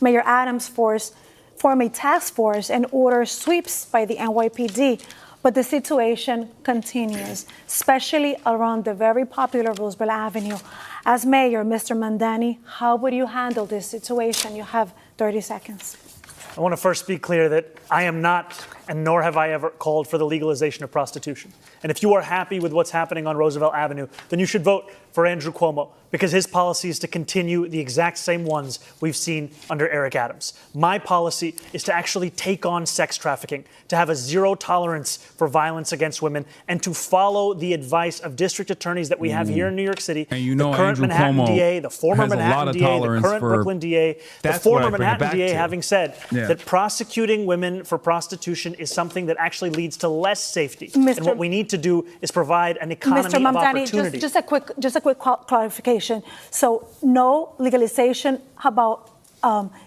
Mayor Adams formed a task force and ordered sweeps by the NYPD, but the situation continues, especially around the very popular Roosevelt Avenue. As mayor, Mr. Mamdani, how would you handle this situation? You have 30 seconds. I want to first be clear that I am not, and nor have I ever called for the legalization of prostitution. And if you are happy with what's happening on Roosevelt Avenue, then you should vote for Andrew Cuomo, because his policy is to continue the exact same ones we've seen under Eric Adams. My policy is to actually take on sex trafficking, to have a zero tolerance for violence against women, and to follow the advice of district attorneys that we have here in New York City, and you know, the current Andrew Manhattan Cuomo DA, the former Manhattan DA, the current Brooklyn DA, the former Manhattan DA having said that prosecuting women for prostitution is something that actually leads to less safety. And what we need to do is provide an economy Mr. Mamdani, of opportunity. just a quick clarification. So no legalization, how about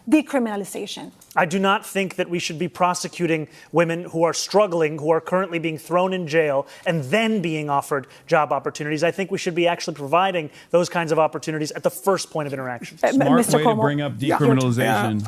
decriminalization? I do not think that we should be prosecuting women who are struggling, who are currently being thrown in jail, and then being offered job opportunities. I think we should be actually providing those kinds of opportunities at the first point of interaction. Smart Mr. way Cuomo. to bring up decriminalization.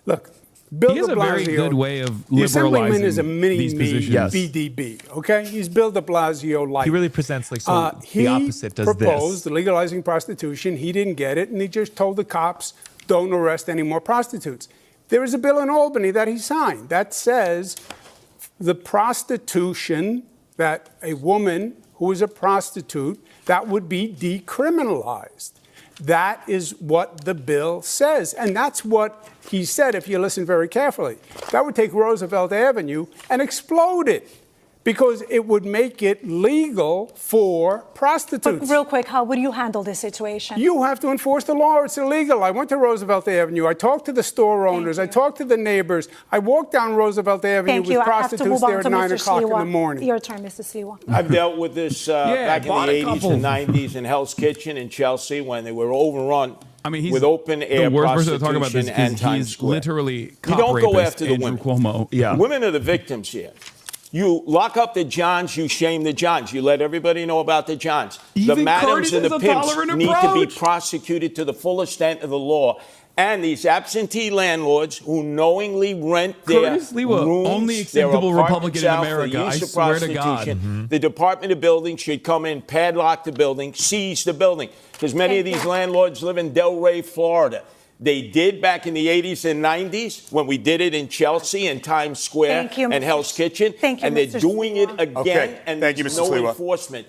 Look, Bill he has a very good way of the Assemblyman is a these positions. BDB, okay? He's Bill de Blasio-like. He really presents like the opposite does this. He proposed legalizing prostitution. He didn't get it, and he just told the cops, don't arrest any more prostitutes. There is a bill in Albany that he signed that says the prostitution, that a woman who is a prostitute, that would be decriminalized. That is what the bill says. And that's what he said, if you listen very carefully. That would take Roosevelt Avenue and explode it, because it would make it legal for prostitutes. But real quick, how would you handle this situation? You have to enforce the law. It's illegal. I went to Roosevelt Avenue. I talked to the store owners. I talked to the neighbors. I walked down Roosevelt Avenue with prostitutes there at 9 o'clock in the morning. Your turn, Mr. Sliwa. I've dealt with this back in the 80s and 90s in Hell's Kitchen in Chelsea when they were overrun with open-air prostitution and Times Square. Literally you don't go after the Andrew women. Cuomo. Yeah. Women are the victims here. You lock up the Johns, you shame the Johns. You let everybody know about the Johns. The madams and the pimps need to be prosecuted to the full extent of the law. And these absentee landlords who knowingly rent their rooms, only acceptable their Republican in America, I swear to God. The Department of Building should come in, padlock the building, seize the building. Because many of these landlords live in Delray, Florida. They did back in the 80s and 90s when we did it in Chelsea and Times Square and Hell's Kitchen. And they're doing it again, and there's no enforcement.